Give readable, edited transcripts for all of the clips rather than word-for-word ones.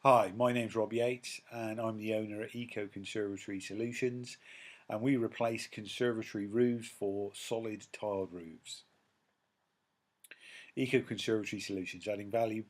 Hi, my name's Rob Yates and I'm the owner at Eco Conservatory Solutions, and we replace conservatory roofs for solid tiled roofs. Eco Conservatory Solutions, adding value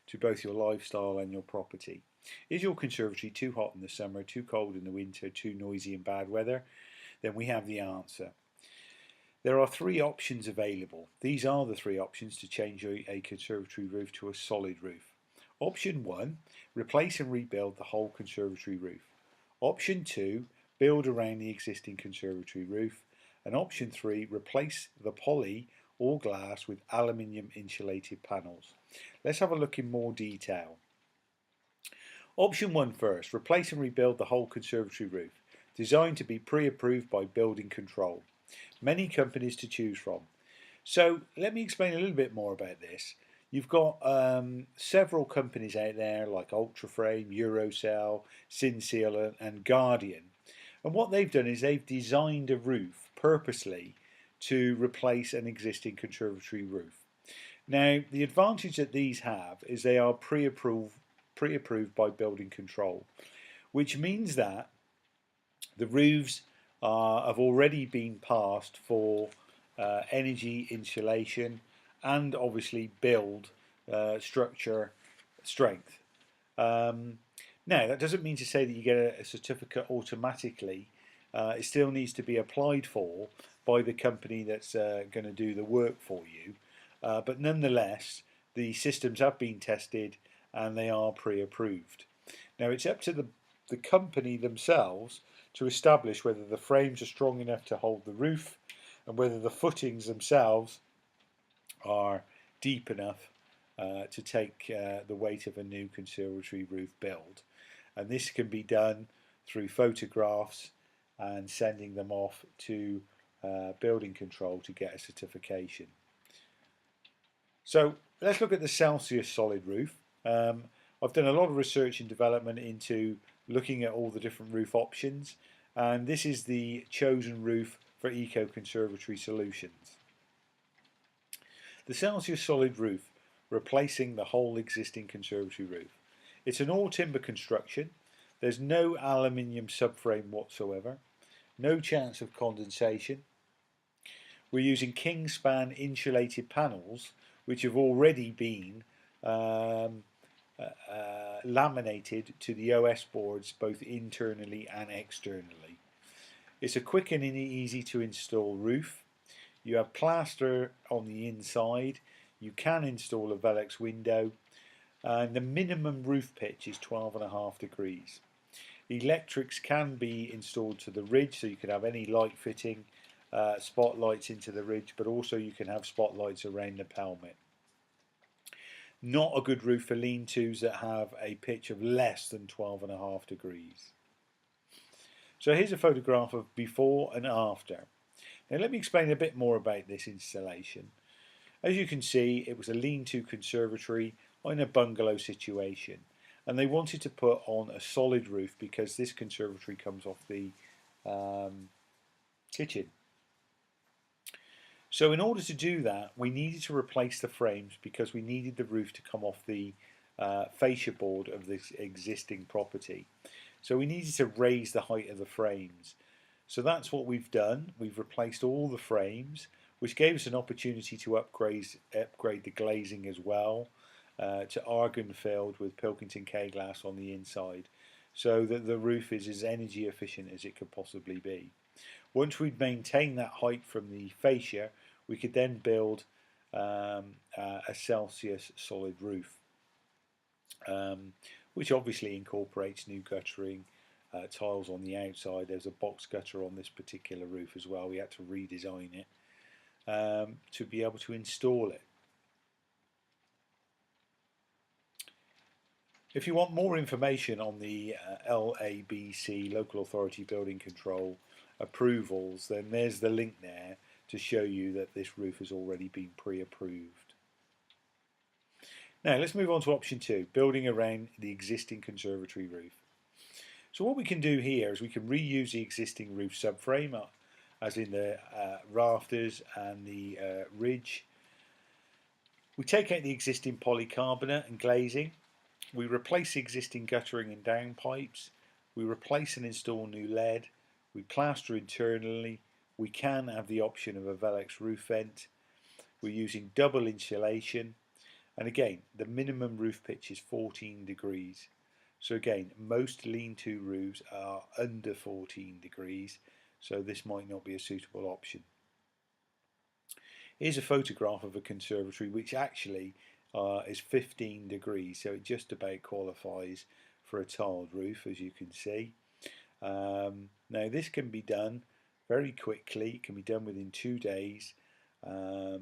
to both your lifestyle and your property. Is your conservatory too hot in the summer, too cold in the winter, too noisy in bad weather? Then we have the answer. There are three options available. These are the three options to change a conservatory roof to a solid roof. Option 1, replace and rebuild the whole conservatory roof. Option 2, build around the existing conservatory roof. And option 3, replace the poly or glass with aluminium insulated panels. Let's have a look in more detail. Option 1 first, replace and rebuild the whole conservatory roof, designed to be pre-approved by building control. Many companies to choose from. So let me explain a little bit more about this. You've got several companies out there like Ultraframe, Eurocell, Sinseal and Guardian. And what they've done is they've designed a roof purposely to replace an existing conservatory roof. Now, the advantage that these have is they are pre-approved by building control, which means that the roofs have already been passed for energy insulation and obviously build structure strength. Now, that doesn't mean to say that you get a certificate automatically. It still needs to be applied for by the company that's going to do the work for you. But nonetheless, the systems have been tested and they are pre-approved. Now, it's up to the company themselves to establish whether the frames are strong enough to hold the roof and whether the footings themselves are deep enough to take the weight of a new conservatory roof build. And this can be done through photographs and sending them off to building control to get a certification. So let's look at the Celsius solid roof. I've done a lot of research and development into looking at all the different roof options, and this is the chosen roof for Eco Conservatory Solutions. The Celsius solid roof, replacing the whole existing conservatory roof. It's an all timber construction. There's no aluminium subframe whatsoever. No chance of condensation. We're using Kingspan insulated panels, which have already been laminated to the OS boards both internally and externally. It's a quick and easy to install roof. You have plaster on the inside. You can install a Velux window, and the minimum roof pitch is 12.5 degrees. Electrics can be installed to the ridge, so you can have any light fitting, spotlights into the ridge, but also you can have spotlights around the pelmet. Not a good roof for lean-tos that have a pitch of less than 12.5 degrees. So here's a photograph of before and after. Now let me explain a bit more about this installation. As you can see, it was a lean-to conservatory in a bungalow situation, and they wanted to put on a solid roof because this conservatory comes off the kitchen. So in order to do that, we needed to replace the frames because we needed the roof to come off the fascia board of this existing property. So we needed to raise the height of the frames. So that's what we've done. We've replaced all the frames, which gave us an opportunity to upgrade the glazing as well to argon filled with Pilkington K-glass on the inside, so that the roof is as energy efficient as it could possibly be. Once we'd maintained that height from the fascia, we could then build a Celsius solid roof, which obviously incorporates new guttering, tiles on the outside. There's a box gutter on this particular roof as well. We had to redesign it to be able to install it. If you want more information on the LABC, Local Authority Building Control approvals, then there's the link there to show you that this roof has already been pre-approved. Now let's move on to option 2, building around the existing conservatory roof. So what we can do here is we can reuse the existing roof subframe, as in the rafters and the ridge. We take out the existing polycarbonate and glazing. We replace existing guttering and downpipes. We replace and install new lead. We plaster internally. We can have the option of a Velux roof vent. We're using double insulation. And again, the minimum roof pitch is 14 degrees. So again, most lean-to roofs are under 14 degrees, so this might not be a suitable option. Here's a photograph of a conservatory which actually is 15 degrees, so it just about qualifies for a tiled roof, as you can see. Now this can be done very quickly. It can be done within 2 days, to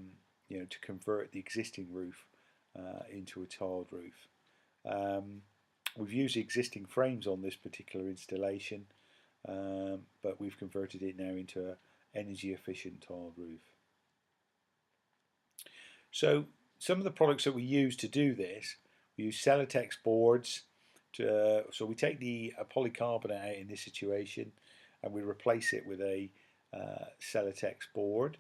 convert the existing roof into a tiled roof. We've used existing frames on this particular installation, but we've converted it now into an energy efficient tiled roof. So some of the products that we use to do this, we use Celotex boards. So we take the polycarbonate out in this situation and we replace it with a Celotex board.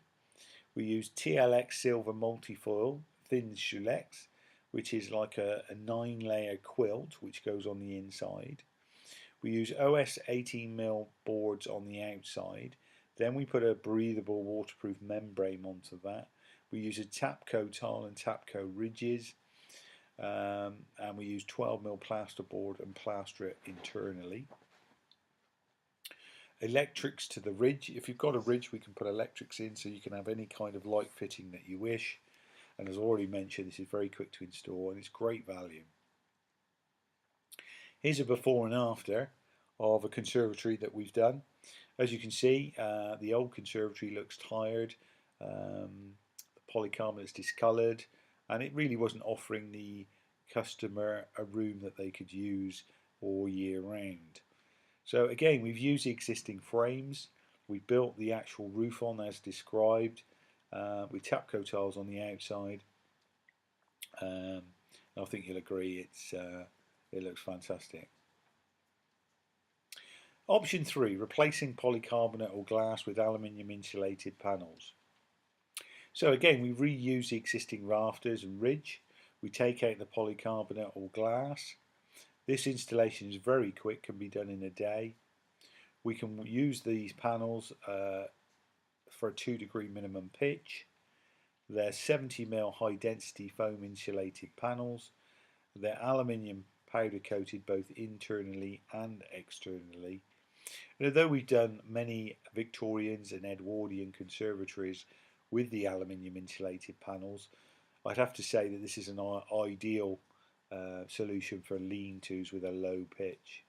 We use TLX silver multifoil thin Schulex, which is like a 9-layer quilt which goes on the inside. We use OS 18mm boards on the outside. Then we put a breathable waterproof membrane onto that. We use a Tapco tile and Tapco ridges, and we use 12mm plasterboard and plaster it internally. Electrics to the ridge. If you've got a ridge, we can put electrics in so you can have any kind of light fitting that you wish. And as already mentioned, this is very quick to install and it's great value. Here's a before and after of a conservatory that we've done. As you can see, the old conservatory looks tired. The polycarbonate is discoloured, and it really wasn't offering the customer a room that they could use all year round. So again, we've used the existing frames. We built the actual roof on as described, with Tapco tiles on the outside. I think you'll agree it looks fantastic. Option 3, replacing polycarbonate or glass with aluminium insulated panels. So again, we reuse the existing rafters and ridge. We take out the polycarbonate or glass. This installation is very quick, can be done in a day. We can use these panels for a 2-degree minimum pitch. They're 70mm high density foam insulated panels. They're aluminium powder coated both internally and externally. And although we've done many Victorians and Edwardian conservatories with the aluminium insulated panels, I'd have to say that this is an ideal solution for lean-tos with a low pitch.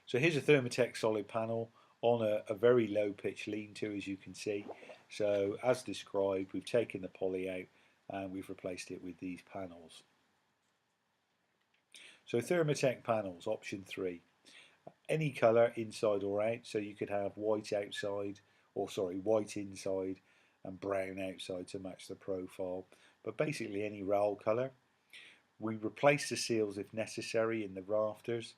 So here's a THERMOTEC solid panel on a very low pitch lean-to, as you can see. So as described, we've taken the poly out and we've replaced it with these panels. So THERMOTEC panels, option 3. Any colour inside or out, so you could have white outside, white inside and brown outside to match the profile, but basically any RAL colour. We replace the seals if necessary in the rafters.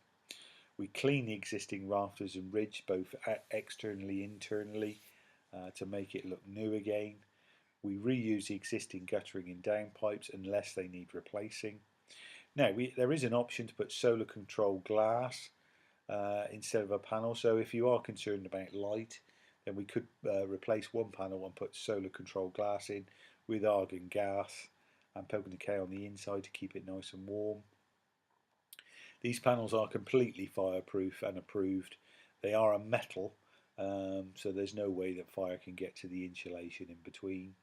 We clean the existing rafters and ridge both externally and internally to make it look new again. We reuse the existing guttering and downpipes unless they need replacing. Now there is an option to put solar control glass instead of a panel, so if you are concerned about light, then we could replace one panel and put solar control glass in with argon gas and poking decay on the inside to keep it nice and warm. These panels are completely fireproof and approved. They are a metal, so there's no way that fire can get to the insulation in between.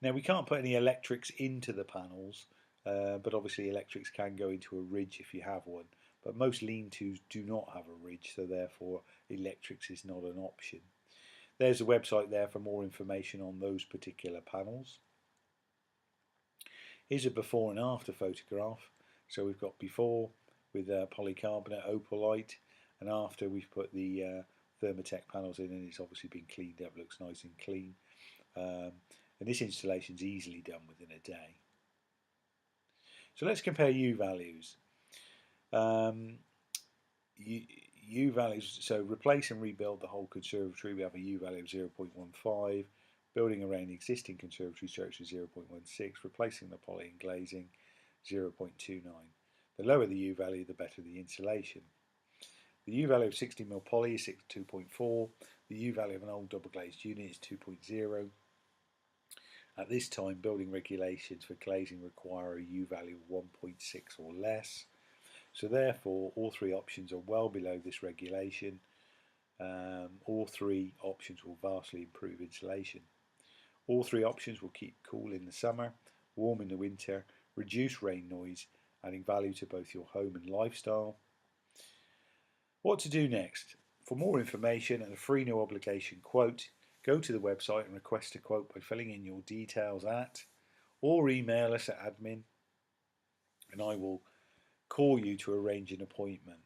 Now we can't put any electrics into the panels, but obviously electrics can go into a ridge if you have one. But most lean-tos do not have a ridge, so therefore electrics is not an option. There's a website there for more information on those particular panels. Here's a before and after photograph. So we've got before with polycarbonate opalite, and after we've put the THERMOTEC panels in, and it's obviously been cleaned up, looks nice and clean. And this installation is easily done within a day. So let's compare U values. U values, so replace and rebuild the whole conservatory, we have a U value of 0.15, building around the existing conservatory structure 0.16, replacing the poly and glazing 0.29. The lower the U value, the better the insulation. The U value of 60mm poly is 2.4. The U value of an old double glazed unit is 2.0. At this time, building regulations for glazing require a U value of 1.6 or less. So therefore, all three options are well below this regulation. All three options will vastly improve insulation. All three options will keep cool in the summer, warm in the winter, reduce rain noise, adding value to both your home and lifestyle. What to do next? For more information and a free no obligation quote, go to the website and request a quote by filling in your details at, or email us at admin, and I will call you to arrange an appointment.